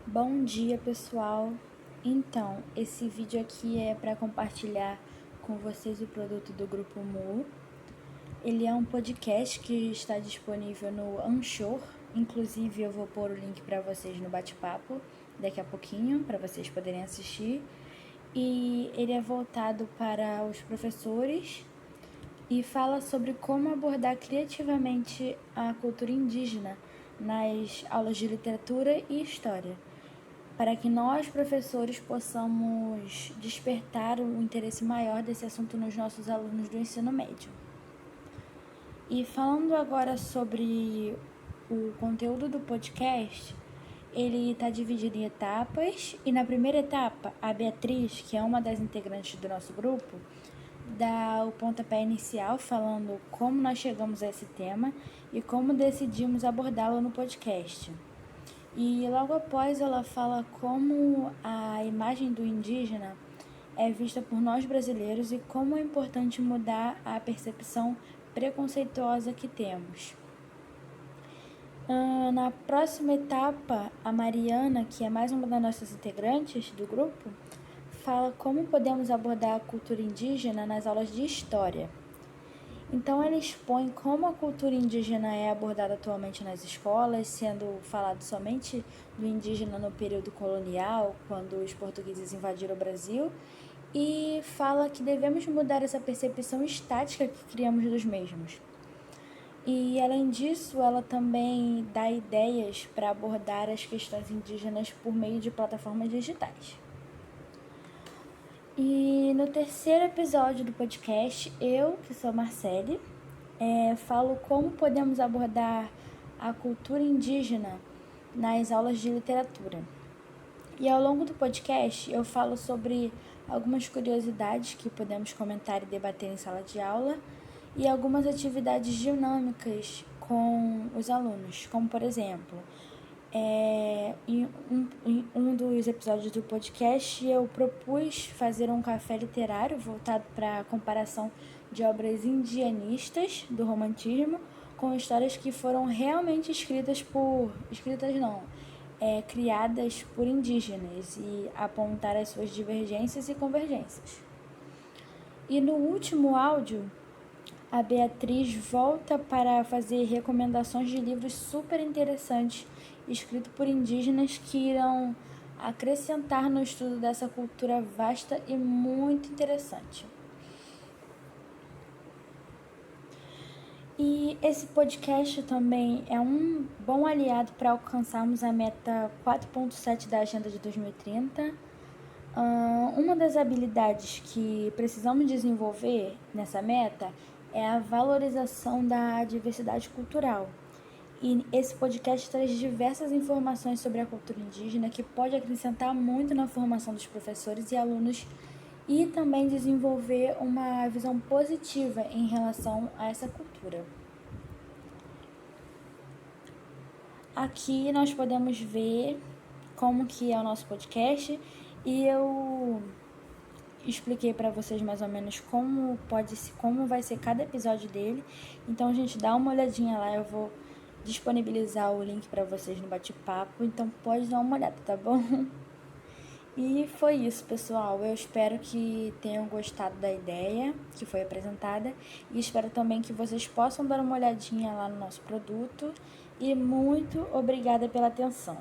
Bom dia, pessoal! Então, esse vídeo aqui é para compartilhar com vocês o produto do Grupo Mu. Ele é um podcast que está disponível no Anchor. Inclusive, eu vou pôr o link para vocês no bate-papo daqui a pouquinho, para vocês poderem assistir. E ele é voltado para os professores e fala sobre como abordar criativamente a cultura indígena nas aulas de literatura e história, para que nós, professores, possamos despertar um interesse maior desse assunto nos nossos alunos do ensino médio. E falando agora sobre o conteúdo do podcast, ele está dividido em etapas, e na primeira etapa, a Beatriz, que é uma das integrantes do nosso grupo, dá o pontapé inicial falando como nós chegamos a esse tema e como decidimos abordá-lo no podcast. E logo após ela fala como a imagem do indígena é vista por nós brasileiros e como é importante mudar a percepção preconceituosa que temos. Na próxima etapa, a Mariana, que é mais uma das nossas integrantes do grupo, fala como podemos abordar a cultura indígena nas aulas de história. Então, ela expõe como a cultura indígena é abordada atualmente nas escolas, sendo falado somente do indígena no período colonial, quando os portugueses invadiram o Brasil, e fala que devemos mudar essa percepção estática que criamos dos mesmos. E, além disso, ela também dá ideias para abordar as questões indígenas por meio de plataformas digitais. E no terceiro episódio do podcast, eu, que sou Marcele, falo como podemos abordar a cultura indígena nas aulas de literatura. E ao longo do podcast, eu falo sobre algumas curiosidades que podemos comentar e debater em sala de aula e algumas atividades dinâmicas com os alunos, como por exemplo, em um dos episódios do podcast, eu propus fazer um café literário voltado para a comparação de obras indianistas do romantismo com histórias que foram realmente criadas por indígenas e apontar as suas divergências e convergências. E no último áudio, a Beatriz volta para fazer recomendações de livros super interessantes escritos por indígenas que irão acrescentar no estudo dessa cultura vasta e muito interessante. E esse podcast também é um bom aliado para alcançarmos a meta 4.7 da Agenda de 2030. Uma das habilidades que precisamos desenvolver nessa meta é a valorização da diversidade cultural. E esse podcast traz diversas informações sobre a cultura indígena que pode acrescentar muito na formação dos professores e alunos e também desenvolver uma visão positiva em relação a essa cultura. Aqui nós podemos ver como que é o nosso podcast e eu expliquei para vocês mais ou menos como vai ser cada episódio dele. Então, gente, dá uma olhadinha lá, eu vou disponibilizar o link para vocês no bate-papo, então pode dar uma olhada, tá bom? E foi isso, pessoal. Eu espero que tenham gostado da ideia que foi apresentada e espero também que vocês possam dar uma olhadinha lá no nosso produto. E muito obrigada pela atenção.